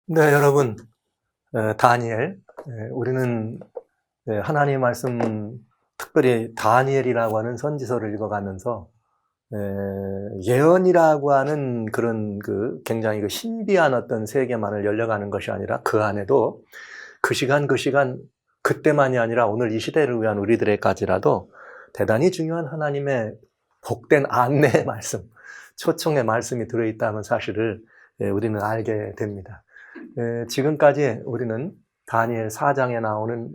네, 여러분, 다니엘. 우리는 하나님의 말씀, 특별히 다니엘이라고 하는 선지서를 읽어가면서 예언이라고 하는 그런 굉장히 신비한 어떤 세계만을 열려가는 것이 아니라 그 안에도 그 시간 그때만이 아니라 오늘 이 시대를 위한 우리들에게까지라도 대단히 중요한 하나님의 복된 안내의 말씀, 초청의 말씀이 들어있다는 사실을 우리는 알게 됩니다. 지금까지 우리는 다니엘 4장에 나오는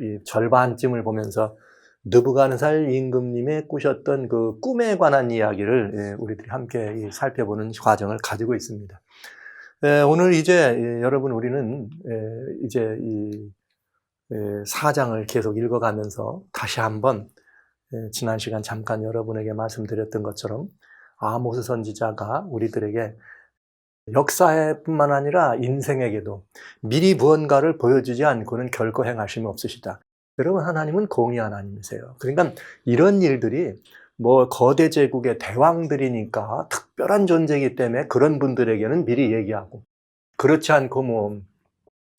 이 절반쯤을 보면서 느부갓네살 임금님의 꾸셨던 그 꿈에 관한 이야기를 우리들이 함께 살펴보는 과정을 가지고 있습니다. 오늘 이제 여러분 우리는 이제 이 4장을 계속 읽어가면서 다시 한번 지난 시간 잠깐 여러분에게 말씀드렸던 것처럼 아모스 선지자가 우리들에게 역사뿐만 아니라 인생에게도 미리 무언가를 보여주지 않고는 결코 행하심이 없으시다. 여러분, 하나님은 공의 하나님이세요. 그러니까 이런 일들이 뭐 거대 제국의 대왕들이니까 특별한 존재이기 때문에 그런 분들에게는 미리 얘기하고, 그렇지 않고 뭐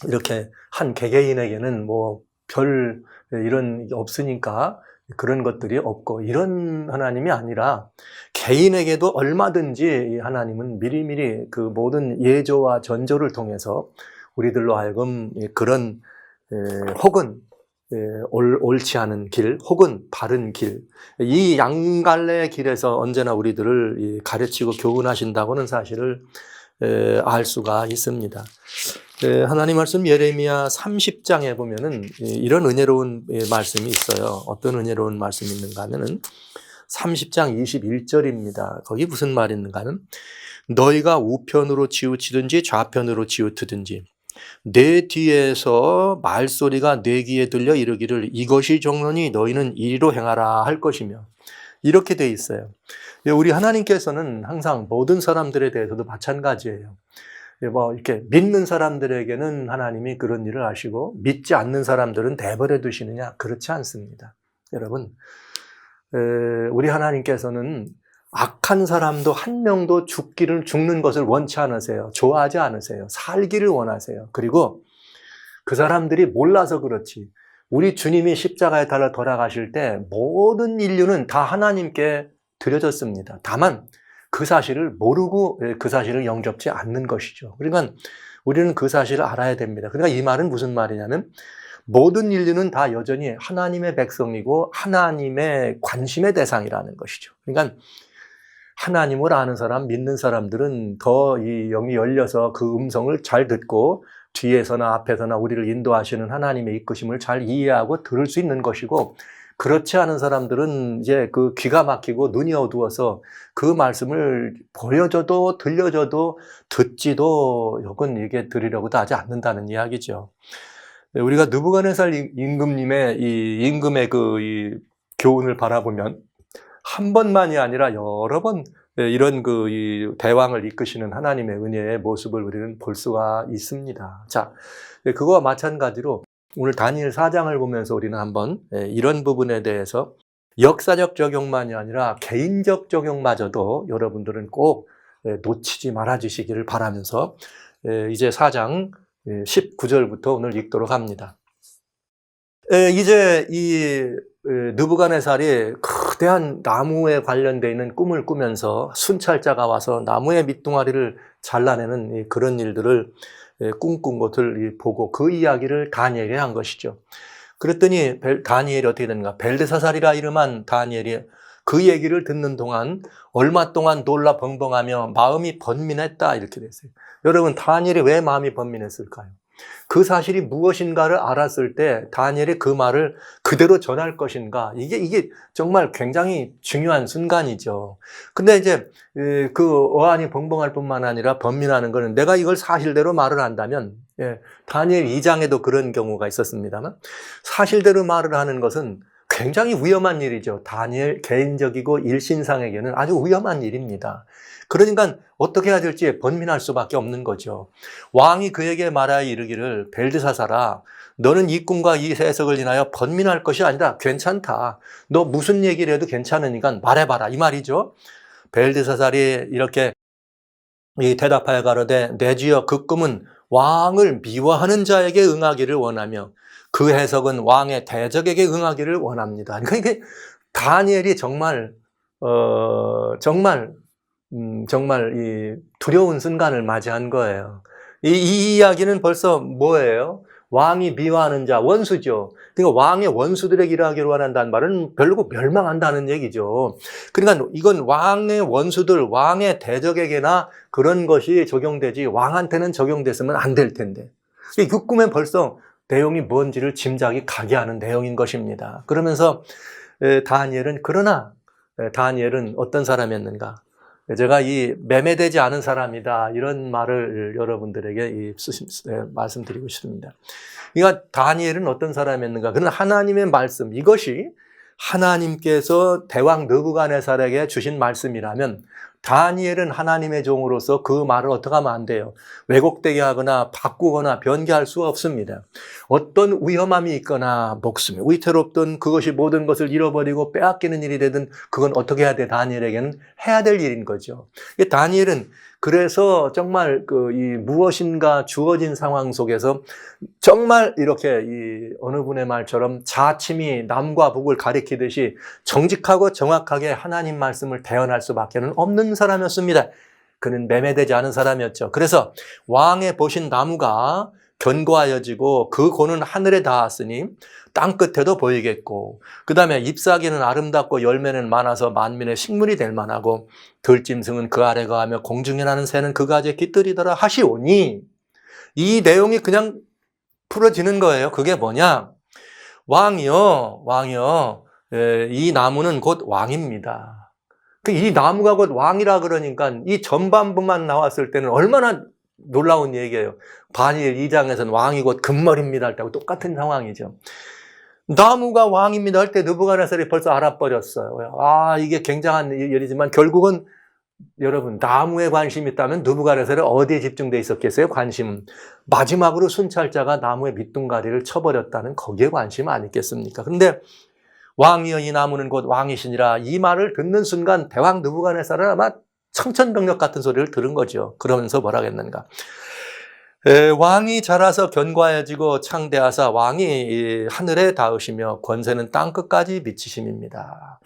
이렇게 한 개개인에게는 뭐 별 이런 게 없으니까 그런 것들이 없고, 이런 하나님이 아니라 개인에게도 얼마든지 하나님은 미리미리 그 모든 예조와 전조를 통해서 우리들로 하여금 그런 혹은 옳지 않은 길 혹은 바른 길, 이 양갈래의 길에서 언제나 우리들을 가르치고 교훈하신다고는 사실을 알 수가 있습니다. 하나님 말씀 예레미야 30장에 보면은 이런 은혜로운 말씀이 있어요. 어떤 은혜로운 말씀이 있는가 하면은 30장 21절입니다. 거기 무슨 말이 있는가 하면 너희가 우편으로 치우치든지 좌편으로 치우치든지 내 뒤에서 말소리가 내 귀에 들려 이르기를 이것이 정론이 너희는 이리로 행하라 할 것이며, 이렇게 돼 있어요. 우리 하나님께서는 항상 모든 사람들에 대해서도 마찬가지예요. 뭐 이렇게 믿는 사람들에게는 하나님이 그런 일을 하시고 믿지 않는 사람들은 내버려 두시느냐? 그렇지 않습니다. 여러분, 우리 하나님께서는 악한 사람도 한 명도 죽는 것을 원치 않으세요. 좋아하지 않으세요. 살기를 원하세요. 그리고 그 사람들이 몰라서 그렇지, 우리 주님이 십자가에 달려 돌아가실 때 모든 인류는 다 하나님께 드려졌습니다. 다만 그 사실을 모르고 그 사실을 영접지 않는 것이죠. 그러니까 우리는 그 사실을 알아야 됩니다. 그러니까 이 말은 무슨 말이냐면 모든 인류는 다 여전히 하나님의 백성이고 하나님의 관심의 대상이라는 것이죠. 그러니까 하나님을 아는 사람, 믿는 사람들은 더 이 영이 열려서 그 음성을 잘 듣고 뒤에서나 앞에서나 우리를 인도하시는 하나님의 이끄심을 잘 이해하고 들을 수 있는 것이고, 그렇지 않은 사람들은 이제 그 귀가 막히고 눈이 어두워서 그 말씀을 보여줘도 들려줘도 듣지도 혹은 이게 들으려고도 하지 않는다는 이야기죠. 우리가 느부갓네살 임금님의 이 임금의 이 교훈을 바라보면 한 번만이 아니라 여러 번 이런 이 대왕을 이끄시는 하나님의 은혜의 모습을 우리는 볼 수가 있습니다. 자, 그거와 마찬가지로 오늘 다니엘 4장을 보면서 우리는 한번 이런 부분에 대해서 역사적 적용만이 아니라 개인적 적용마저도 여러분들은 꼭 놓치지 말아 주시기를 바라면서 이제 4장 19절부터 오늘 읽도록 합니다. 이제 이 느부갓네살이 거대한 나무에 관련되어 있는 꿈을 꾸면서 순찰자가 와서 나무의 밑둥아리를 잘라내는 그런 일들을 꿈꾼 것을 보고 그 이야기를 다니엘이 한 것이죠. 그랬더니 다니엘이 어떻게 되는가? 벨드사살이라 이름한 다니엘이 그 얘기를 듣는 동안 얼마 동안 놀라 벙벙하며 마음이 번민했다, 이렇게 됐어요. 여러분, 다니엘이 왜 마음이 번민했을까요? 그 사실이 무엇인가를 알았을 때 다니엘이 그 말을 그대로 전할 것인가, 이게 정말 굉장히 중요한 순간이죠. 근데 이제 그 어안이 벙벙할 뿐만 아니라 번민하는 것은 내가 이걸 사실대로 말을 한다면, 다니엘 2장에도 그런 경우가 있었습니다만, 사실대로 말을 하는 것은 굉장히 위험한 일이죠. 다니엘 개인적이고 일신상에게는 아주 위험한 일입니다. 그러니까 어떻게 해야 될지 번민할 수밖에 없는 거죠. 왕이 그에게 말하여 이르기를 벨드사살아, 너는 이 꿈과 이 해석을 인하여 번민할 것이 아니라 괜찮다. 너 무슨 얘기를 해도 괜찮으니까 말해봐라, 이 말이죠. 벨드사살이 이렇게 대답하여 가로되 내 주여 그 꿈은 왕을 미워하는 자에게 응하기를 원하며 그 해석은 왕의 대적에게 응하기를 원합니다. 그러니까 이게 다니엘이 정말 정말 이 두려운 순간을 맞이한 거예요. 이 이야기는 벌써 뭐예요? 왕이 미워하는 자, 원수죠. 그러니까 왕의 원수들에게 일하기를 원한다는 말은 결국 멸망한다는 얘기죠. 그러니까 이건 왕의 원수들, 왕의 대적에게나 그런 것이 적용되지 왕한테는 적용됐으면 안 될 텐데. 육금에 벌써 내용이 뭔지를 짐작이 가게 하는 내용인 것입니다. 그러면서 다니엘은 어떤 사람이었는가? 제가 이 매매되지 않은 사람이다 이런 말을 여러분들에게 말씀드리고 싶습니다. 그러니까 다니엘은 어떤 사람이었는가? 그는 하나님의 말씀, 이것이 하나님께서 대왕 느부갓네살에게 주신 말씀이라면 다니엘은 하나님의 종으로서 그 말을 어떻게 하면 안 돼요? 왜곡되게 하거나 바꾸거나 변개할 수가 없습니다. 어떤 위험함이 있거나 목숨이 위태롭든 그것이 모든 것을 잃어버리고 빼앗기는 일이 되든 그건 어떻게 해야 돼? 다니엘에게는 해야 될 일인 거죠. 다니엘은 그래서 정말 이 무엇인가 주어진 상황 속에서 정말 이렇게 어느 분의 말처럼 자침이 남과 북을 가리키듯이 정직하고 정확하게 하나님 말씀을 대언할 수밖에 없는 사람이었습니다. 그는 매매되지 않은 사람이었죠. 그래서 왕의 보신 나무가 견고하여지고 그 고는 하늘에 닿았으니 땅 끝에도 보이겠고, 그 다음에 잎사귀는 아름답고 열매는 많아서 만민의 식물이 될 만하고 들짐승은 그 아래 거하며 공중에 나는 새는 그 가지에 깃들이더라 하시오니, 이 내용이 그냥 풀어지는 거예요. 그게 뭐냐? 왕이요, 이 나무는 곧 왕입니다. 이 나무가 곧 왕이라 그러니까 이 전반부만 나왔을 때는 얼마나 놀라운 얘기예요. 다니엘 2장에서는 왕이 곧 금머리입니다 할 때하고 똑같은 상황이죠. 나무가 왕입니다 할 때 느부갓네살이 벌써 알아버렸어요. 이게 굉장한 일이지만 결국은 여러분, 나무에 관심이 있다면 느부갓네살이 어디에 집중돼 있었겠어요? 관심은 마지막으로 순찰자가 나무의 밑둥가리를 쳐버렸다는 거기에 관심 아니겠습니까? 그런데 왕이여 이 나무는 곧 왕이시니라, 이 말을 듣는 순간 대왕 느부갓네살은 아마 청천벽력 같은 소리를 들은 거죠. 그러면서 뭐라 했는가? 왕이 자라서 견고하여지고 창대하사 왕이 하늘에 닿으시며 권세는 땅 끝까지 미치심입니다.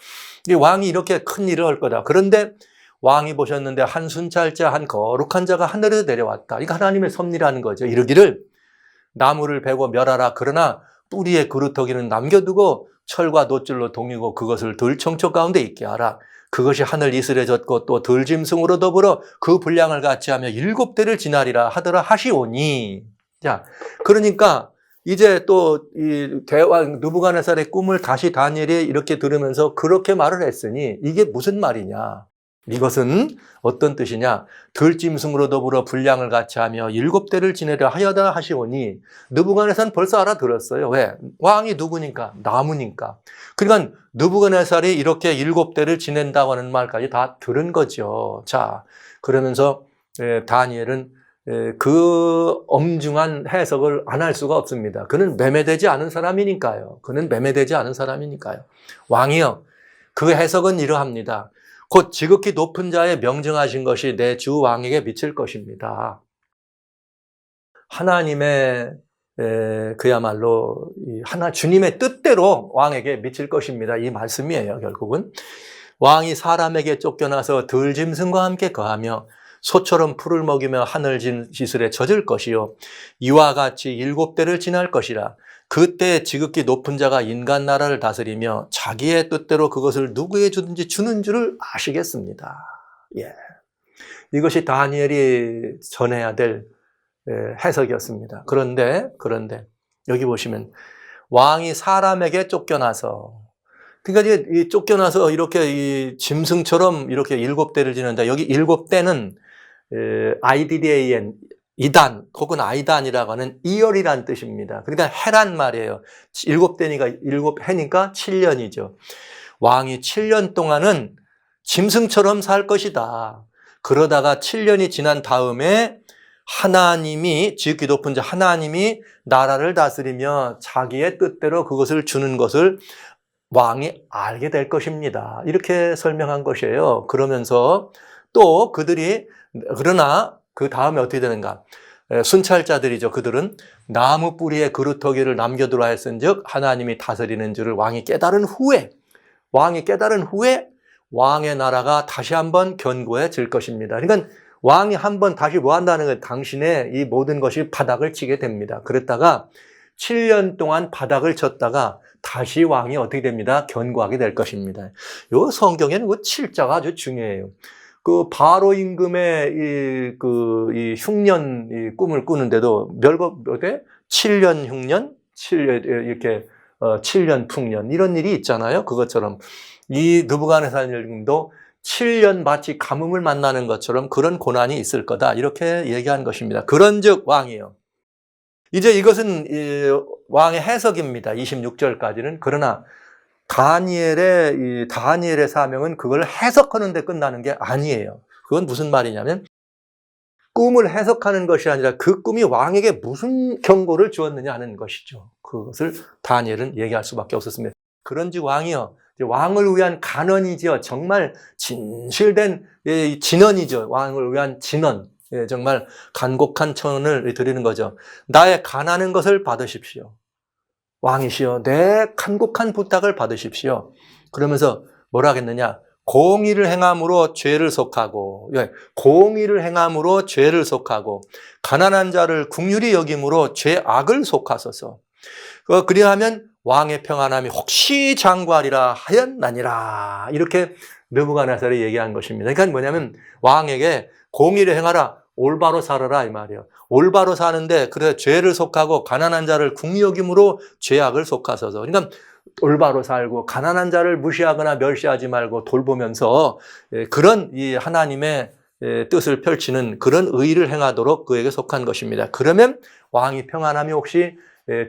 이 왕이 이렇게 큰 일을 할 거다. 그런데 왕이 보셨는데 한 순찰자, 한 거룩한 자가 하늘에서 내려왔다. 이거 하나님의 섭리라는 거죠. 이르기를 나무를 베고 멸하라. 그러나 뿌리의 그루터기는 남겨두고 철과 놋줄로 동이고 그것을 들청초 가운데 있게 하라. 그것이 하늘 이슬에 젖고 또 들짐승으로 더불어 그 분량을 같이 하며 7대를 지나리라 하더라 하시오니. 자, 그러니까 이제 또 이 대왕 느부갓네살의 꿈을 다시 다니엘이 이렇게 들으면서 그렇게 말을 했으니 이게 무슨 말이냐? 이것은 어떤 뜻이냐? 들짐승으로 더불어 분량을 같이 하며 7대를 지내려 하여다 하시오니, 느부갓네살은 벌써 알아들었어요. 왜? 왕이 누구니까? 나무니까. 그러니까 느부갓네살이 이렇게 7대를 지낸다고 하는 말까지 다 들은 거죠. 자, 그러면서 다니엘은 그 엄중한 해석을 안 할 수가 없습니다. 그는 매매되지 않은 사람이니까요. 왕이여, 그 해석은 이러합니다. 곧 지극히 높은 자의 명정하신 것이 내 주 왕에게 미칠 것입니다. 하나님의 그야말로 주님의 뜻대로 왕에게 미칠 것입니다. 이 말씀이에요. 결국은 왕이 사람에게 쫓겨나서 들짐승과 함께 거하며 소처럼 풀을 먹이며 하늘 지슬에 젖을 것이요 이와 같이 7대를 지날 것이라. 그때 지극히 높은 자가 인간 나라를 다스리며 자기의 뜻대로 그것을 누구에 주든지 주는 줄을 아시겠습니다. 예. 이것이 다니엘이 전해야 될 해석이었습니다. 그런데 여기 보시면 왕이 사람에게 쫓겨나서, 그러니까 이제 쫓겨나서 이렇게 이 짐승처럼 이렇게 7대를 지는다. 여기 7대는 IDDAN, 이단 혹은 아이단이라고 하는 이열이란 뜻입니다. 그러니까 해란 말이에요. 7대니까 7해니까 7년이죠. 왕이 7년 동안은 짐승처럼 살 것이다. 그러다가 7년이 지난 다음에 하나님이, 지극히 높은 자 하나님이 나라를 다스리며 자기의 뜻대로 그것을 주는 것을 왕이 알게 될 것입니다. 이렇게 설명한 것이에요. 그러면서 또 그들이, 그러나 그 다음에 어떻게 되는가? 순찰자들이죠. 그들은 나무 뿌리에 그루터기를 남겨두라 했은즉 하나님이 다스리는 줄을 왕이 깨달은 후에 왕의 나라가 다시 한번 견고해질 것입니다. 그러니까 왕이 한번 다시 뭐 한다는 건 당신의 이 모든 것이 바닥을 치게 됩니다. 그랬다가 7년 동안 바닥을 쳤다가 다시 왕이 어떻게 됩니다? 견고하게 될 것입니다. 요 성경에는 그 7자가 아주 중요해요. 그 바로 임금의 이 흉년 이 꿈을 꾸는데도 몇대 7년 흉년, 7년 이렇게 7년 풍년 이런 일이 있잖아요. 그것처럼 이 느부갓네살도 7년 마치 가뭄을 만나는 것처럼 그런 고난이 있을 거다. 이렇게 얘기한 것입니다. 그런즉 왕이요. 이제 이것은 왕의 해석입니다. 26절까지는. 그러나 다니엘의 사명은 그걸 해석하는 데 끝나는 게 아니에요. 그건 무슨 말이냐면 꿈을 해석하는 것이 아니라 그 꿈이 왕에게 무슨 경고를 주었느냐 하는 것이죠. 그것을 다니엘은 얘기할 수밖에 없었습니다. 그런즉 왕이요. 왕을 위한 간언이죠. 정말 진실된 진언이죠. 왕을 위한 진언. 정말 간곡한 청을 드리는 거죠. 나의 간하는 것을 받으십시오. 왕이시여 내 간곡한 부탁을 받으십시오. 그러면서 뭐라 하겠느냐. 공의를 행함으로 죄를 속하고 가난한 자를 긍휼히 여김으로 죄악을 속하소서. 그리하면 왕의 평안함이 혹시 장구하리라 하였나니라. 이렇게 느부갓네살이 얘기한 것입니다. 그러니까 뭐냐면 왕에게 공의를 행하라. 올바로 살아라 이 말이에요. 올바로 사는데 그래서 죄를 속하고 가난한 자를 긍휼히 여김으로 죄악을 속하소서. 그러니까 올바로 살고 가난한 자를 무시하거나 멸시하지 말고 돌보면서 그런 이 하나님의 뜻을 펼치는 그런 의를 행하도록 그에게 속한 것입니다. 그러면 왕이 평안함이 혹시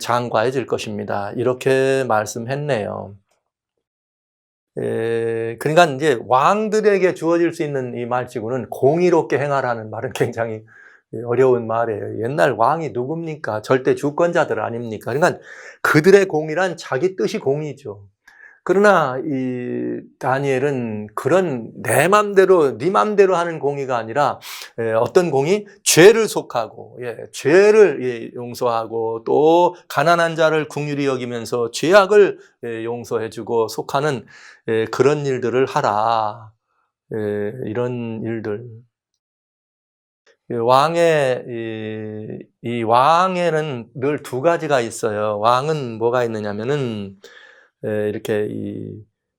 장과해질 것입니다. 이렇게 말씀했네요. 그러니까 이제 왕들에게 주어질 수 있는 이 말치고는 공의롭게 행하라는 말은 굉장히 어려운 말이에요. 옛날 왕이 누굽니까? 절대 주권자들 아닙니까? 그러니까 그들의 공의란 자기 뜻이 공의죠. 그러나 이 다니엘은 그런 내 맘대로 네 맘대로 하는 공의가 아니라 어떤 공의? 죄를 속하고 죄를 용서하고 또 가난한 자를 긍휼히 여기면서 죄악을 용서해주고 속하는 그런 일들을 하라. 이런 일들. 이 왕에는 늘 두 가지가 있어요. 왕은 뭐가 있느냐면은 이렇게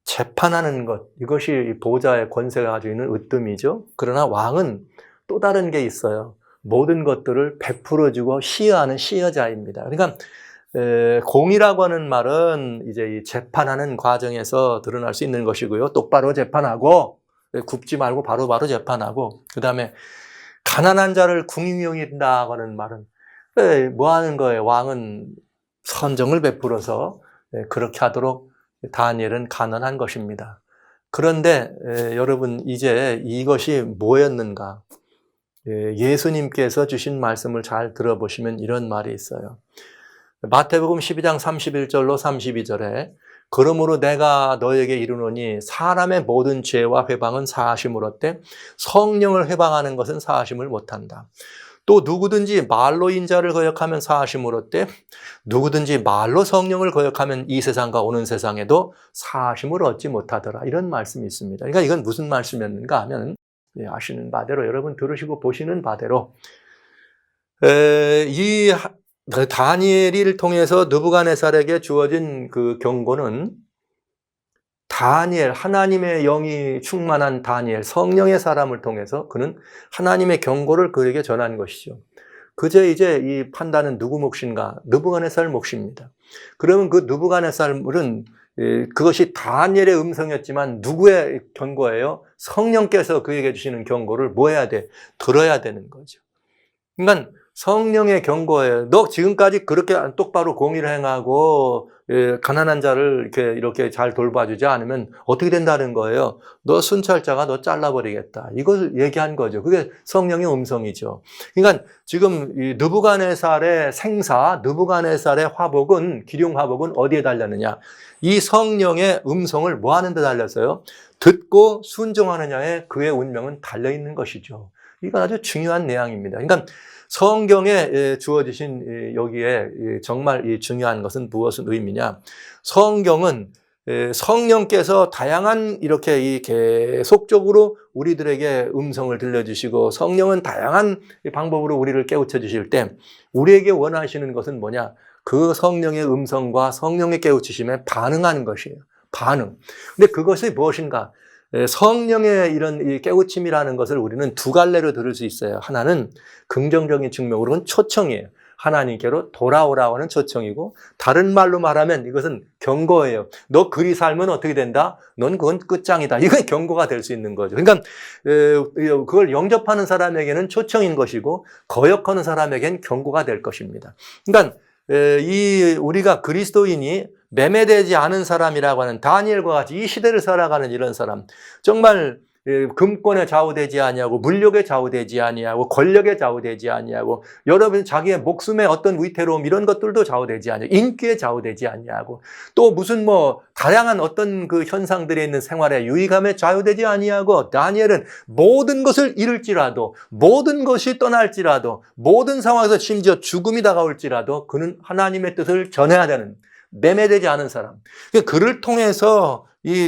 재판하는 것, 이것이 보좌의 권세가 가지고 있는 으뜸이죠. 그러나 왕은 또 다른 게 있어요. 모든 것들을 베풀어주고 시여하는 시여자입니다. 그러니까 공이라고 하는 말은 이제 이 재판하는 과정에서 드러날 수 있는 것이고요. 똑바로 재판하고 굽지 말고 바로바로 재판하고, 그 다음에 가난한 자를 궁히 여긴다고 하는 말은 뭐 하는 거예요? 왕은 선정을 베풀어서 그렇게 하도록 다니엘은 간언한 것입니다. 그런데 여러분 이제 이것이 뭐였는가? 예수님께서 주신 말씀을 잘 들어보시면 이런 말이 있어요. 마태복음 12장 31절로 32절에 그러므로 내가 너에게 이르노니 사람의 모든 죄와 회방은 사하심을 얻되 성령을 회방하는 것은 사하심을 못한다. 또 누구든지 말로 인자를 거역하면 사하심을 얻되 누구든지 말로 성령을 거역하면 이 세상과 오는 세상에도 사하심을 얻지 못하더라. 이런 말씀이 있습니다. 그러니까 이건 무슨 말씀이었는가 하면 아시는 바대로 여러분 들으시고 보시는 바대로 이 다니엘을 통해서 느부갓네살에게 주어진 그 경고는 다니엘, 하나님의 영이 충만한 다니엘, 성령의 사람을 통해서 그는 하나님의 경고를 그에게 전한 것이죠. 그제 이제 이 판단은 누구 몫인가? 느부갓네살 몫입니다. 그러면 그 느부갓네살은 그것이 다니엘의 음성이었지만 누구의 경고예요? 성령께서 그에게 주시는 경고를 뭐 해야 돼? 들어야 되는 거죠. 그러니까 성령의 경고예요. 너 지금까지 그렇게 똑바로 공의를 행하고 가난한 자를 이렇게 잘 돌봐주지 않으면 어떻게 된다는 거예요? 너 순찰자가 너 잘라버리겠다. 이걸 얘기한 거죠. 그게 성령의 음성이죠. 그러니까 지금 이 느부갓네살의 생사, 느부갓네살의 화복은, 기륭 화복은 어디에 달렸느냐? 이 성령의 음성을 뭐 하는 데 달렸어요? 듣고 순종하느냐에 그의 운명은 달려있는 것이죠. 이건 아주 중요한 내용입니다. 그러니까 성경에 주어지신 여기에 정말 중요한 것은 무엇의 의미냐? 성경은 성령께서 다양한 이렇게 계속적으로 우리들에게 음성을 들려주시고 성령은 다양한 방법으로 우리를 깨우쳐 주실 때 우리에게 원하시는 것은 뭐냐? 그 성령의 음성과 성령의 깨우치심에 반응하는 것이에요. 반응. 근데 그것이 무엇인가? 성령의 이런 이 깨우침이라는 것을 우리는 두 갈래로 들을 수 있어요. 하나는 긍정적인 측면으로는 초청이에요. 하나님께로 돌아오라고 하는 초청이고, 다른 말로 말하면 이것은 경고예요. 너 그리 살면 어떻게 된다? 넌 그건 끝장이다. 이건 경고가 될 수 있는 거죠. 그러니까 그걸 영접하는 사람에게는 초청인 것이고 거역하는 사람에게는 경고가 될 것입니다. 그러니까 우리가 그리스도인이 매매되지 않은 사람이라고 하는 다니엘과 같이 이 시대를 살아가는 이런 사람, 정말 금권에 좌우되지 아니하고 물욕에 좌우되지 아니하고 권력에 좌우되지 아니하고 여러분 자기의 목숨의 어떤 위태로움 이런 것들도 좌우되지 아니하고 인기에 좌우되지 아니하고 또 무슨 다양한 어떤 그 현상들에 있는 생활의 유의감에 좌우되지 아니하고 다니엘은 모든 것을 잃을지라도 모든 것이 떠날지라도 모든 상황에서 심지어 죽음이 다가올지라도 그는 하나님의 뜻을 전해야 되는 매매되지 않은 사람. 그를 통해서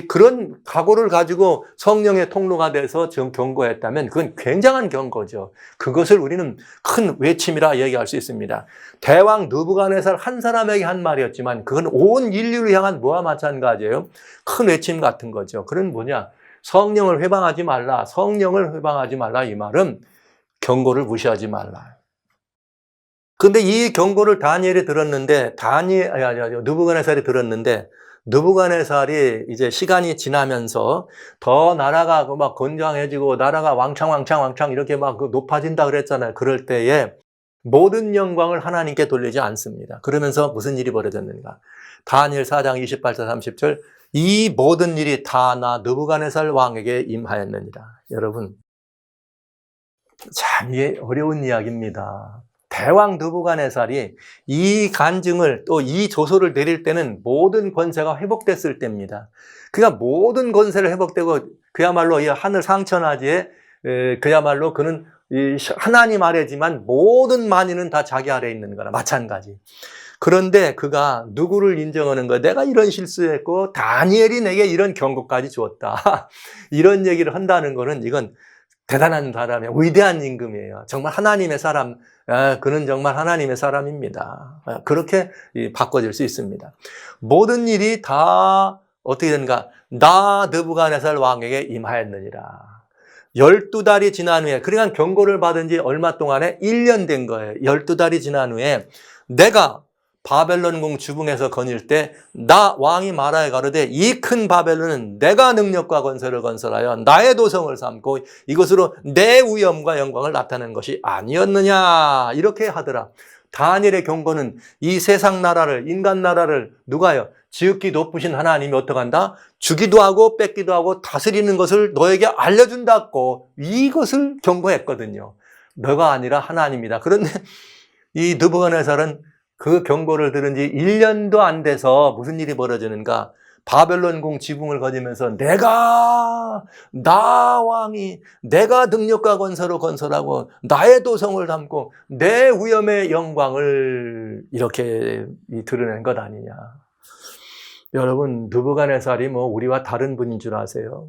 그런 각오를 가지고 성령의 통로가 돼서 경고했다면 그건 굉장한 경고죠. 그것을 우리는 큰 외침이라 얘기할 수 있습니다. 대왕 느부갓네살 한 사람에게 한 말이었지만 그건 온 인류를 향한 뭐와 마찬가지예요. 큰 외침 같은 거죠. 그건 뭐냐? 성령을 회방하지 말라. 성령을 회방하지 말라. 이 말은 경고를 무시하지 말라. 근데 이 경고를 다니엘이 들었는데, 느부갓네살이 들었는데, 느부갓네살이 이제 시간이 지나면서 더 나라가 막 건장해지고, 나라가 왕창 이렇게 막 높아진다 그랬잖아요. 그럴 때에 모든 영광을 하나님께 돌리지 않습니다. 그러면서 무슨 일이 벌어졌는가? 다니엘 4장 28절 30절, 이 모든 일이 다 나 느부갓네살 왕에게 임하였느니라. 여러분, 참 어려운 이야기입니다. 대왕 느부갓네살이 이 간증을 또 이 조소를 내릴 때는 모든 권세가 회복됐을 때입니다. 그러니까 모든 권세를 회복되고 그야말로 이 하늘 상천하지에 그야말로 그는 하나님 아래지만 모든 만인은 다 자기 아래에 있는 거나 마찬가지. 그런데 그가 누구를 인정하는 거야? 내가 이런 실수했고 다니엘이 내게 이런 경고까지 주었다. 이런 얘기를 한다는 거는 이건 대단한 사람이에요. 위대한 임금이에요. 정말 하나님의 사람, 그는 정말 하나님의 사람입니다. 그렇게 바꿔질 수 있습니다. 모든 일이 다 어떻게 되는가? 나 느부갓네살 왕에게 임하였느니라. 12달이 지난 후에, 그러니까 경고를 받은 지 얼마 동안에 1년 된 거예요. 12달이 지난 후에 내가 바벨론궁 주붕에서 거닐 때 나 왕이 말하여 가로되 이 큰 바벨론은 내가 능력과 권세를 건설하여 나의 도성을 삼고 이것으로 내 위엄과 영광을 나타내는 것이 아니었느냐, 이렇게 하더라. 다니엘의 경고는 이 세상 나라를, 인간 나라를 누가요? 지극히 높으신 하나님이 어떡한다? 주기도 하고 뺏기도 하고 다스리는 것을 너에게 알려준다고 이것을 경고했거든요. 너가 아니라 하나님이다. 그런데 이 느부갓네살은 그 경고를 들은 지 1년도 안 돼서 무슨 일이 벌어지는가? 바벨론궁 지붕을 거니면서 나 왕이 내가 능력과 권세로 건설하고 나의 도성을 담고 내 위엄의 영광을 이렇게 드러낸 것 아니냐. 여러분, 느부갓네살이 우리와 다른 분인 줄 아세요?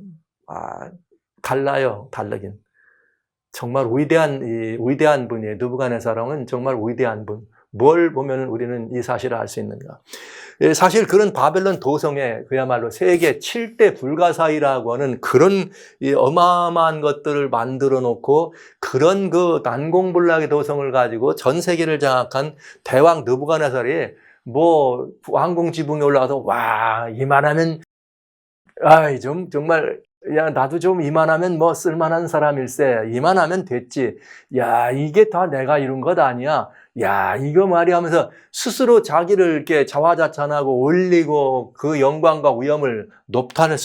달라요. 다르긴. 정말 위대한 분이에요. 느부갓네살 왕은 정말 위대한 분. 뭘 보면 우리는 이 사실을 알 수 있는가? 사실 그런 바벨론 도성에 그야말로 세계 7대 불가사의라고 하는 그런 어마어마한 것들을 만들어 놓고 그런 그 난공불락의 도성을 가지고 전 세계를 장악한 대왕 느부갓네살이 왕궁 지붕에 올라가서 이만하면 정말 나도 좀 이만하면 쓸만한 사람일세. 이만하면 됐지. 이게 다 내가 이룬 것 아니야. 이거 말이야 하면서 스스로 자기를 이렇게 자화자찬하고 올리고 그 영광과 위엄을 높다는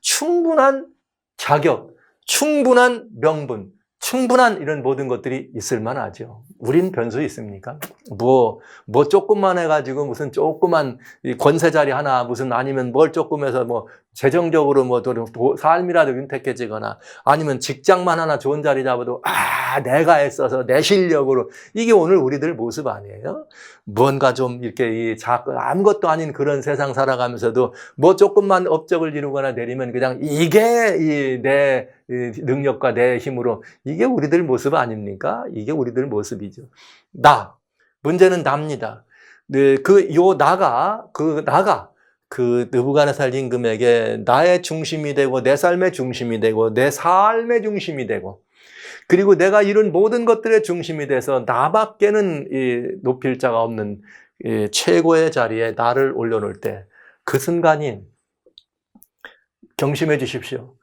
충분한 자격, 충분한 명분, 충분한 이런 모든 것들이 있을 만하죠. 우린 변수 있습니까? 뭐 조금만 해가지고 무슨 조그만 권세 자리 하나 무슨 아니면 뭘 조금 해서 뭐 재정적으로 뭐 삶이라도 윤택해지거나 아니면 직장만 하나 좋은 자리 잡아도 내가 애써서 내 실력으로 이게 오늘 우리들 모습 아니에요? 뭔가 좀 이렇게 아무것도 아닌 그런 세상 살아가면서도 뭐 조금만 업적을 이루거나 내리면 그냥 이게 내 능력과 내 힘으로 이게 우리들 모습 아닙니까? 이게 우리들 모습이죠. 문제는 납니다. 네, 나가 느부갓네살 임금에게 나의 중심이 되고 내 삶의 중심이 되고 내 삶의 중심이 되고 그리고 내가 이룬 모든 것들의 중심이 돼서 나밖에는 높일 자가 없는 최고의 자리에 나를 올려놓을 때 그 순간이 경심해 주십시오.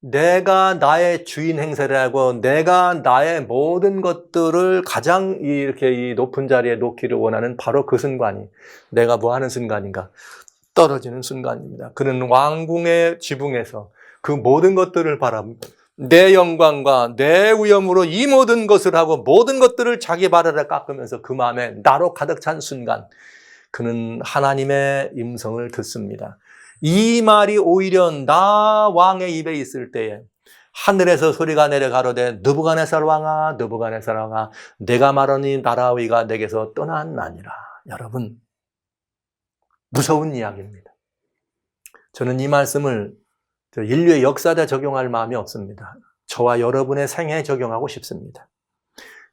내가 나의 주인 행세를 하고 내가 나의 모든 것들을 가장 이렇게 높은 자리에 놓기를 원하는 바로 그 순간이 내가 뭐 하는 순간인가? 떨어지는 순간입니다. 그는 왕궁의 지붕에서 그 모든 것들을 바라보고 내 영광과 내 위엄으로 이 모든 것을 하고 모든 것들을 자기 발 아래 깎으면서 그 마음에 나로 가득 찬 순간 그는 하나님의 음성을 듣습니다. 이 말이 오히려 나 왕의 입에 있을 때에 하늘에서 소리가 내려 가로되 느부갓네살 왕아 느부갓네살 왕아 내가 말하니 나라위가 내게서 떠났나니라. 여러분 무서운 이야기입니다. 저는 이 말씀을 인류의 역사에 적용할 마음이 없습니다. 저와 여러분의 생애에 적용하고 싶습니다.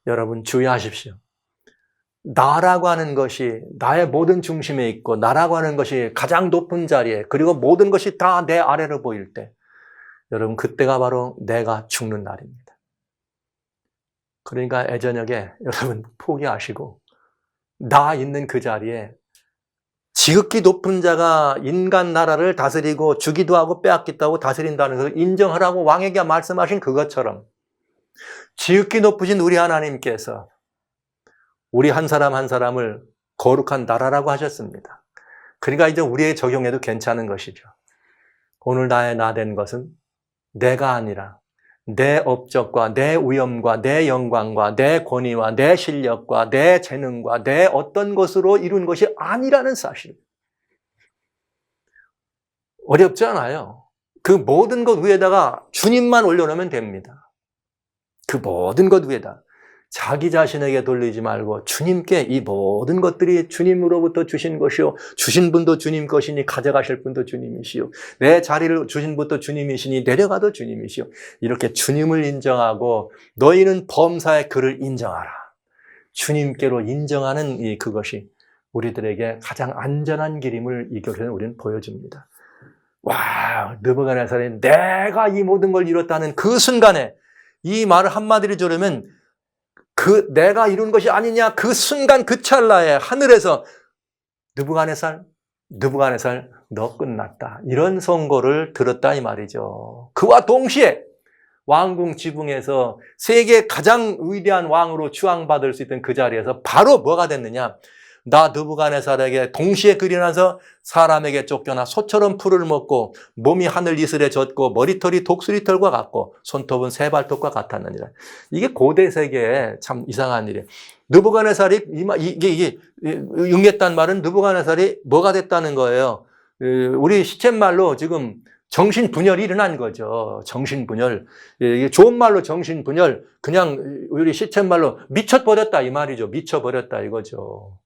여러분 주의하십시오. 나라고 하는 것이 나의 모든 중심에 있고 나라고 하는 것이 가장 높은 자리에 그리고 모든 것이 다 내 아래로 보일 때 여러분 그때가 바로 내가 죽는 날입니다. 그러니까 애저녁에 여러분 포기하시고 나 있는 그 자리에 지극히 높은 자가 인간 나라를 다스리고 주기도 하고 빼앗기도 하고 다스린다는 것을 인정하라고 왕에게 말씀하신 그것처럼 지극히 높으신 우리 하나님께서 우리 한 사람 한 사람을 거룩한 나라라고 하셨습니다. 그러니까 이제 우리의 적용해도 괜찮은 것이죠. 오늘 나의 나 된 것은 내가 아니라 내 업적과 내 위엄과 내 영광과 내 권위와 내 실력과 내 재능과 내 어떤 것으로 이룬 것이 아니라는 사실. 어렵지 않아요. 그 모든 것 위에다가 주님만 올려놓으면 됩니다. 그 모든 것 위에다. 자기 자신에게 돌리지 말고 주님께 이 모든 것들이 주님으로부터 주신 것이요 주신 분도 주님 것이니 가져가실 분도 주님이시요 내 자리를 주신 분도 주님이시니 내려가도 주님이시요 이렇게 주님을 인정하고 너희는 범사의 그를 인정하라. 주님께로 인정하는 그것이 우리들에게 가장 안전한 길임을 이 교회는 우리는 보여줍니다. 와, 느부갓네살이 내가 이 모든 걸 이뤘다는 그 순간에 이 말을 한마디로 들으면 내가 이룬 것이 아니냐 그 순간 그 찰나에 하늘에서 느부갓네살 너 끝났다 이런 선고를 들었다 이 말이죠. 그와 동시에 왕궁 지붕에서 세계 가장 위대한 왕으로 추앙받을 수 있던 그 자리에서 바로 뭐가 됐느냐 나 느부갓네살에게 동시에 그리 나서 사람에게 쫓겨나 소처럼 풀을 먹고 몸이 하늘 이슬에 젖고 머리털이 독수리털과 같고 손톱은 새발톱과 같았느니라. 이게 고대 세계에 참 이상한 일이에요. 느부갓네살이 이게 응했단 말은 느부갓네살이 뭐가 됐다는 거예요. 우리 시쳇말로 지금 정신분열이 일어난 거죠. 정신분열. 이게 좋은 말로 정신분열. 그냥 우리 시쳇말로 미쳐버렸다 이 말이죠. 미쳐버렸다 이거죠.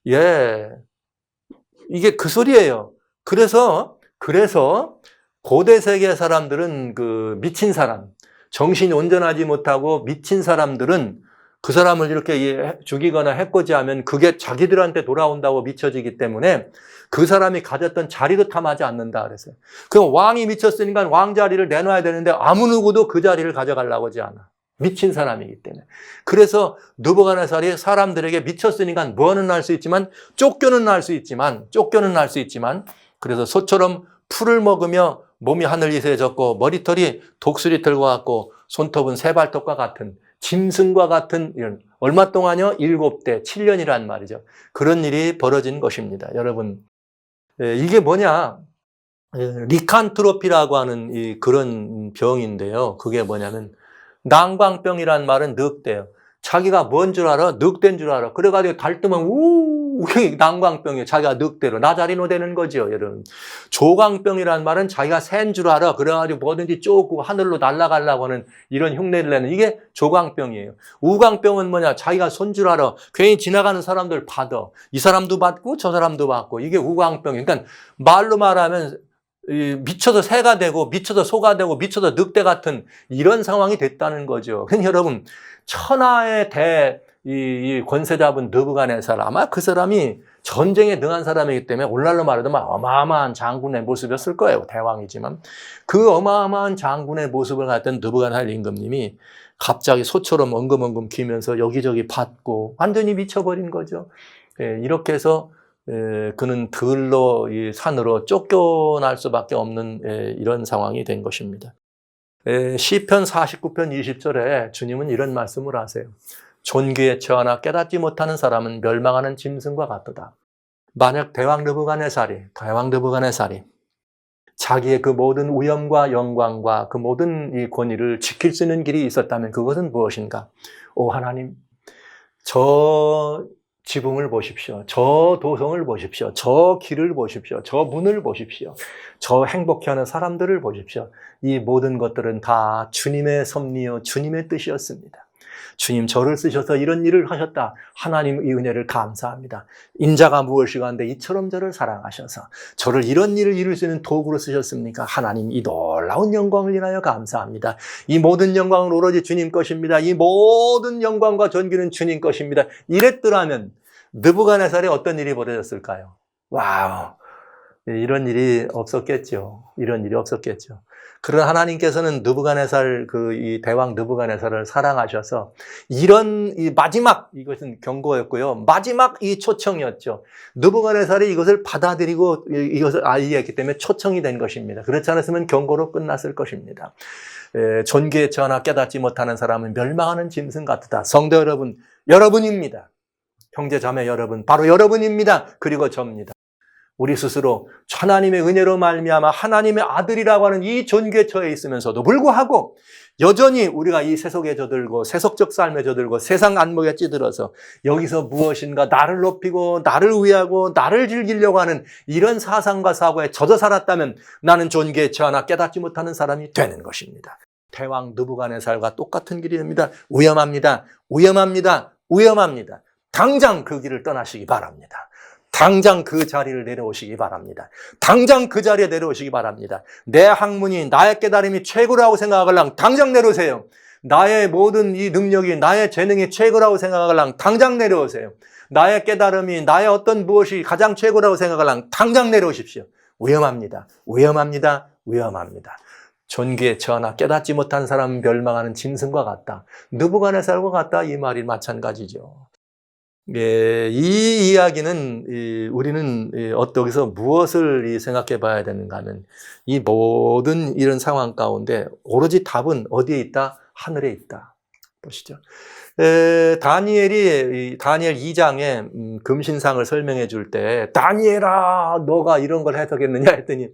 예. 이게 그 소리예요. 그래서 고대 세계 사람들은 미친 사람, 정신이 온전하지 못하고 미친 사람들은 그 사람을 이렇게 죽이거나 해코지하면 그게 자기들한테 돌아온다고 미쳐지기 때문에 그 사람이 가졌던 자리도 탐하지 않는다 그랬어요. 그럼 왕이 미쳤으니까 왕 자리를 내놔야 되는데 아무 누구도 그 자리를 가져가려고 하지 않아. 미친 사람이기 때문에. 그래서 느부갓네살이 사람들에게 미쳤으니까 뭐는 할 수 있지만 쫓겨는 할 수 있지만 그래서 소처럼 풀을 먹으며 몸이 하늘 이슬에 젖고 머리털이 독수리털과 같고 손톱은 새발톱과 같은 짐승과 같은 이런 얼마 동안요? 7대 7년이란 말이죠. 그런 일이 벌어진 것입니다. 여러분 이게 뭐냐? 리칸트로피라고 하는 그런 병인데요. 그게 뭐냐면 난광병이란 말은 늑대예요. 자기가 뭔 줄 알아? 늑대인 줄 알아. 그래가지고 달뜨면 난광병이에요. 자기가 늑대로 나자리노 되는 거죠, 여러분. 조광병이란 말은 자기가 새인 줄 알아. 그래가지고 뭐든지 쫓고 하늘로 날아가려고 하는 이런 흉내를 내는 이게 조광병이에요. 우광병은 뭐냐? 자기가 손 줄 알아. 괜히 지나가는 사람들 받아. 이 사람도 받고 저 사람도 받고. 이게 우광병이에요. 그러니까 말로 말하면 미쳐서 새가 되고 미쳐서 소가 되고 미쳐서 늑대 같은 이런 상황이 됐다는 거죠. 그러니까 여러분, 천하의 이 권세 잡은 느부갓네살, 아마 그 사람이 전쟁에 능한 사람이기 때문에 오늘날로 말하자면 어마어마한 장군의 모습이었을 거예요. 대왕이지만 그 어마어마한 장군의 모습을 갖던 느부갓네살 임금님이 갑자기 소처럼 엉금엉금 기면서 여기저기 받고 완전히 미쳐버린 거죠. 이렇게 해서 그는 들로 이 산으로 쫓겨날 수밖에 없는 이런 상황이 된 것입니다. 시편 49편 20절에 주님은 이런 말씀을 하세요. 존귀에 처하나 깨닫지 못하는 사람은 멸망하는 짐승과 같도다. 만약 대왕 느부갓네살이 자기의 그 모든 위엄과 영광과 그 모든 이 권위를 지킬 수 있는 길이 있었다면 그것은 무엇인가? 오 하나님, 저 지붕을 보십시오. 저 도성을 보십시오. 저 길을 보십시오. 저 문을 보십시오. 저 행복해하는 사람들을 보십시오. 이 모든 것들은 다 주님의 섭리요 주님의 뜻이었습니다. 주님 저를 쓰셔서 이런 일을 하셨다. 하나님 이 은혜를 감사합니다. 인자가 무엇이가 한데 이처럼 저를 사랑하셔서 저를 이런 일을 이룰 수 있는 도구로 쓰셨습니까? 하나님 이 놀라운 영광을 인하여 감사합니다. 이 모든 영광은 오로지 주님 것입니다. 이 모든 영광과 존귀는 주님 것입니다. 이랬더라면 느부갓네살이 어떤 일이 벌어졌을까요? 와우, 이런 일이 없었겠죠. 그러나 하나님께서는 느부갓네살 이 대왕 느부갓네살을 사랑하셔서 이런 이 마지막, 이것은 경고였고요. 마지막 이 초청이었죠. 느부갓네살이 이것을 받아들이고 이것을 이해했기 때문에 초청이 된 것입니다. 그렇지 않았으면 경고로 끝났을 것입니다. 존귀에 처하나 깨닫지 못하는 사람은 멸망하는 짐승 같다. 성도 여러분, 여러분입니다. 형제 자매 여러분, 바로 여러분입니다. 그리고 저입니다. 우리 스스로 하나님의 은혜로 말미암아 하나님의 아들이라고 하는 이 존귀에 처해 있으면서도 불구하고 여전히 우리가 이 세속에 젖들고 세속적 삶에 젖들고 세상 안목에 찌들어서 여기서 무엇인가 나를 높이고 나를 위하고 나를 즐기려고 하는 이런 사상과 사고에 젖어 살았다면 나는 존귀에 처하나 깨닫지 못하는 사람이 되는 것입니다. 대왕 느부갓네살과 똑같은 길입니다. 위험합니다. 당장 그 길을 떠나시기 바랍니다. 당장 그 자리를 내려오시기 바랍니다. 내 학문이, 나의 깨달음이 최고라고 생각하걸랑 당장 내려오세요. 나의 모든 이 능력이, 나의 재능이 최고라고 생각하걸랑 당장 내려오세요. 나의 깨달음이, 나의 어떤 무엇이 가장 최고라고 생각하걸랑 당장 내려오십시오. 위험합니다. 존귀에 처하나 깨닫지 못한 사람은 멸망하는 짐승과 같다. 느부갓네살과 같다. 이 말이 마찬가지죠. 이 이야기는 우리는 여기서 무엇을 생각해 봐야 되는가 하면 이 모든 이런 상황 가운데 오로지 답은 어디에 있다? 하늘에 있다. 보시죠. 다니엘 2장에 금신상을 설명해 줄 때 다니엘아 너가 이런 걸 해석했느냐 했더니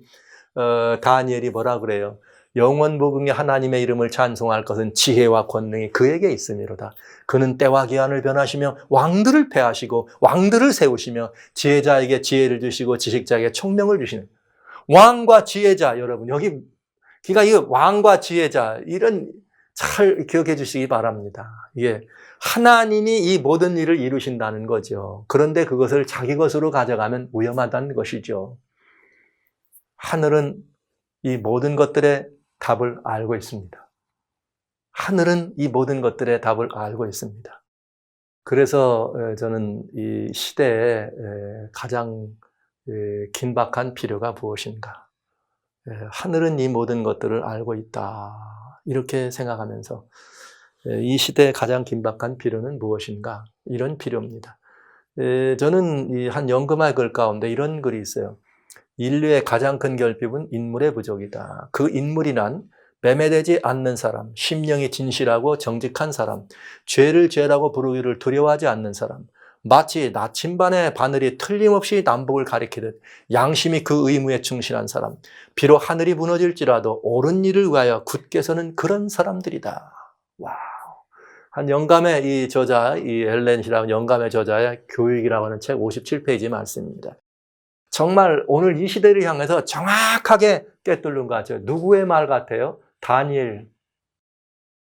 다니엘이 뭐라 그래요? 영원무궁의 하나님의 이름을 찬송할 것은 지혜와 권능이 그에게 있음이로다. 그는 때와 기한을 변하시며 왕들을 패하시고 왕들을 세우시며 지혜자에게 지혜를 주시고 지식자에게 총명을 주시는 왕과 지혜자. 여러분 여기 그러니까 이 왕과 지혜자 이런 잘 기억해 주시기 바랍니다. 이게 하나님이 이 모든 일을 이루신다는 거죠. 그런데 그것을 자기 것으로 가져가면 위험하다는 것이죠. 하늘은 이 모든 것들의 답을 알고 있습니다. 그래서 저는 이 시대에 가장 긴박한 필요가 무엇인가? 하늘은 이 모든 것들을 알고 있다. 이렇게 생각하면서 이 시대의 가장 긴박한 필요는 무엇인가? 이런 필요입니다. 저는 한 연금할 글 가운데 이런 글이 있어요. 인류의 가장 큰 결핍은 인물의 부족이다. 그 인물이란 매매되지 않는 사람, 심령이 진실하고 정직한 사람, 죄를 죄라고 부르기를 두려워하지 않는 사람, 마치 나침반의 바늘이 틀림없이 남북을 가리키듯 양심이 그 의무에 충실한 사람, 비록 하늘이 무너질지라도 옳은 일을 위하여 굳게 서는 그런 사람들이다. 와. 한 영감의 이 저자, 이 엘렌시라는 영감의 저자의 교육이라고 하는 책 57페이지 말씀입니다. 정말 오늘 이 시대를 향해서 정확하게 꿰뚫는 것 같아요. 누구의 말 같아요? 다니엘.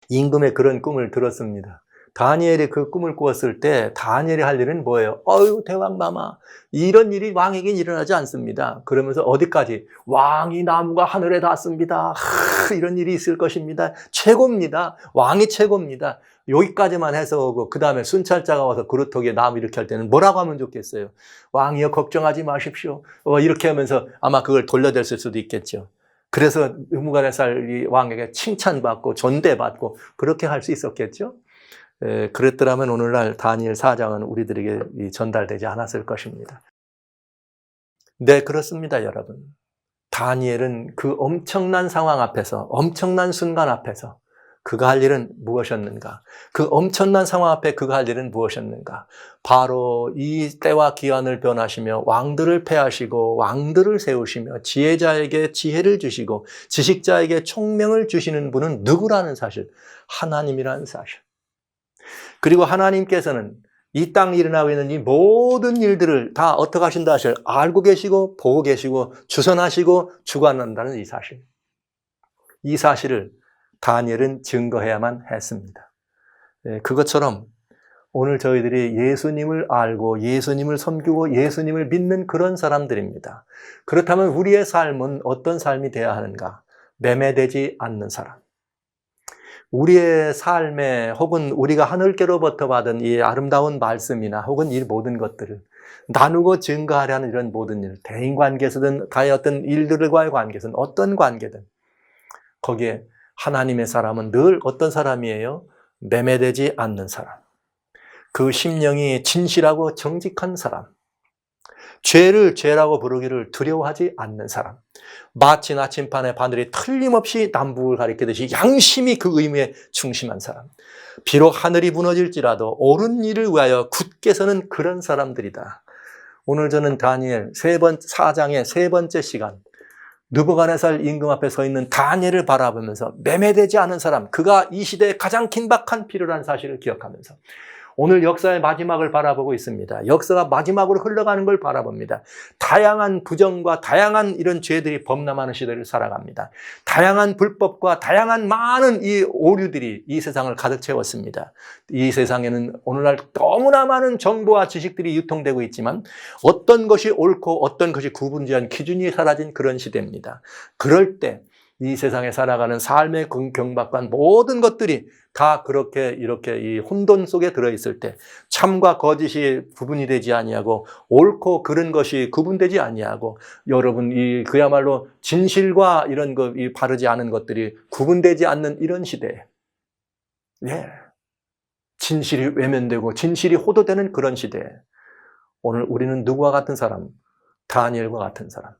임금의 그런 꿈을 들었습니다. 다니엘이 그 꿈을 꾸었을 때 다니엘이 할 일은 뭐예요? 어유 대왕마마, 이런 일이 왕에겐 일어나지 않습니다. 그러면서 어디까지? 왕이 나무가 하늘에 닿습니다. 이런 일이 있을 것입니다. 최고입니다. 왕이 최고입니다. 여기까지만 해서 그 다음에 순찰자가 와서 그루터기에 나무 이렇게 할 때는 뭐라고 하면 좋겠어요? 왕이여 걱정하지 마십시오. 이렇게 하면서 아마 그걸 돌려댔을 수도 있겠죠. 그래서 느부갓네살 왕에게 칭찬받고 존대받고 그렇게 할 수 있었겠죠. 그랬더라면 오늘날 다니엘 4장은 우리들에게 전달되지 않았을 것입니다. 네, 그렇습니다, 여러분. 다니엘은 그 엄청난 상황 앞에서, 엄청난 순간 앞에서 그가 할 일은 무엇이었는가? 그 엄청난 상황 앞에 그가 할 일은 무엇이었는가? 바로 이 때와 기한을 변하시며 왕들을 패하시고 왕들을 세우시며 지혜자에게 지혜를 주시고 지식자에게 총명을 주시는 분은 누구라는 사실, 하나님이라는 사실. 그리고 하나님께서는 이 땅에 일어나고 있는 이 모든 일들을 다 어떻게 하신다 하실 알고 계시고 보고 계시고 주선하시고 주관한다는 이 사실. 이 사실을 다니엘은 증거해야만 했습니다. 그것처럼 오늘 저희들이 예수님을 알고 예수님을 섬기고 예수님을 믿는 그런 사람들입니다. 그렇다면 우리의 삶은 어떤 삶이 되어야 하는가? 매매되지 않는 사람. 우리의 삶에 혹은 우리가 하늘께로부터 받은 이 아름다운 말씀이나 혹은 이 모든 것들을 나누고 증거하려는 이런 모든 일, 대인관계에서든 가의 어떤 일들과의 관계에서든 어떤 관계든 거기에 하나님의 사람은 늘 어떤 사람이에요? 매매되지 않는 사람. 그 심령이 진실하고 정직한 사람. 죄를 죄라고 부르기를 두려워하지 않는 사람. 마치 나침판의 바늘이 틀림없이 남북을 가리키듯이 양심이 그 의무에 충실한 사람. 비록 하늘이 무너질지라도 옳은 일을 위하여 굳게 서는 그런 사람들이다. 오늘 저는 다니엘 4장의 세 번째 시간, 느부갓네살 임금 앞에 서 있는 다니엘을 바라보면서 매매되지 않은 사람, 그가 이 시대에 가장 긴박한 필요라는 사실을 기억하면서 오늘 역사의 마지막을 바라보고 있습니다. 역사가 마지막으로 흘러가는 걸 바라봅니다. 다양한 부정과 다양한 이런 죄들이 범람하는 시대를 살아갑니다. 다양한 불법과 다양한 많은 이 오류들이 이 세상을 가득 채웠습니다. 이 세상에는 오늘날 너무나 많은 정보와 지식들이 유통되고 있지만 어떤 것이 옳고 어떤 것이 구분지한 기준이 사라진 그런 시대입니다. 그럴 때 이 세상에 살아가는 삶의 경박과 모든 것들이 다 그렇게 이렇게 이 혼돈 속에 들어있을 때 참과 거짓이 구분이 되지 아니하고 옳고 그른 것이 구분되지 아니하고 여러분 이 그야말로 진실과 이런 거 이 바르지 않은 것들이 구분되지 않는 이런 시대에 진실이 외면되고 진실이 호도되는 그런 시대에 오늘 우리는 누구와 같은 사람? 다니엘과 같은 사람.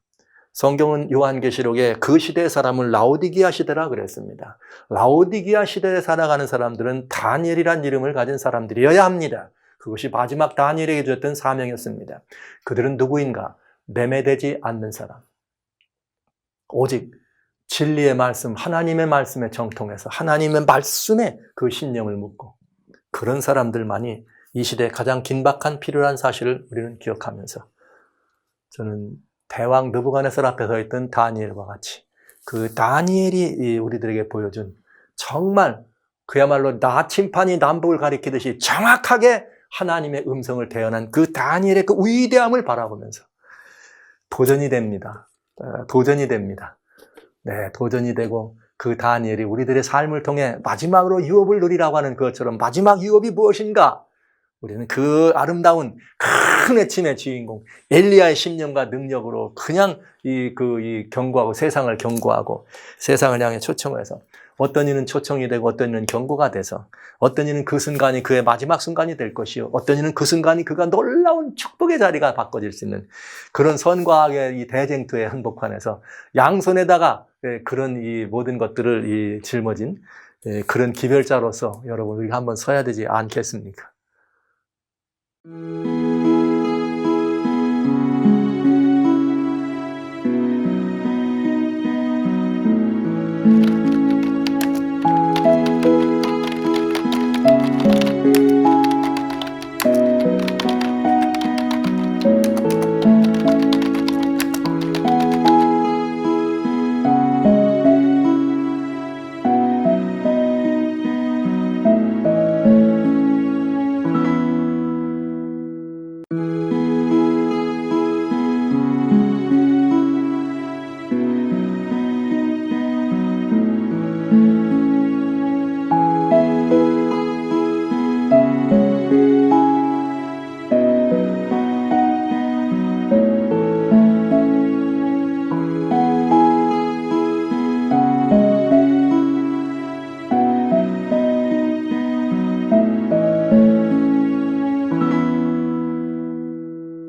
성경은 요한계시록에 그 시대의 사람을 라오디게아 시대라 그랬습니다. 라오디게아 시대에 살아가는 사람들은 다니엘이란 이름을 가진 사람들이어야 합니다. 그것이 마지막 다니엘에게 주었던 사명이었습니다. 그들은 누구인가? 매매되지 않는 사람. 오직 진리의 말씀, 하나님의 말씀에 정통해서 하나님의 말씀에 그 신령을 묻고 그런 사람들만이 이 시대에 가장 긴박한 필요한 사실을 우리는 기억하면서 저는 대왕 느부갓네살 앞에 서 있던 다니엘과 같이 그 다니엘이 우리들에게 보여준 정말 그야말로 나침판이 남북을 가리키듯이 정확하게 하나님의 음성을 대언한 그 다니엘의 그 위대함을 바라보면서 도전이 됩니다. 도전이 됩니다. 네, 도전이 되고 그 다니엘이 우리들의 삶을 통해 마지막으로 유업을 누리라고 하는 것처럼 마지막 유업이 무엇인가? 우리는 그 아름다운 큰 외침의 주인공 엘리야의 심령과 능력으로 그냥 경고하고 세상을 경고하고 세상을 향해 초청해서 어떤 이는 초청이 되고 어떤 이는 경고가 돼서 어떤 이는 그 순간이 그의 마지막 순간이 될 것이요 어떤 이는 그 순간이 그가 놀라운 축복의 자리가 바꿔질 수 있는 그런 선과 악의 이 대쟁투의 한복판에서 양손에다가 그런 이 모든 것들을 짊어진 그런 기별자로서 여러분 우리가 한번 서야 되지 않겠습니까?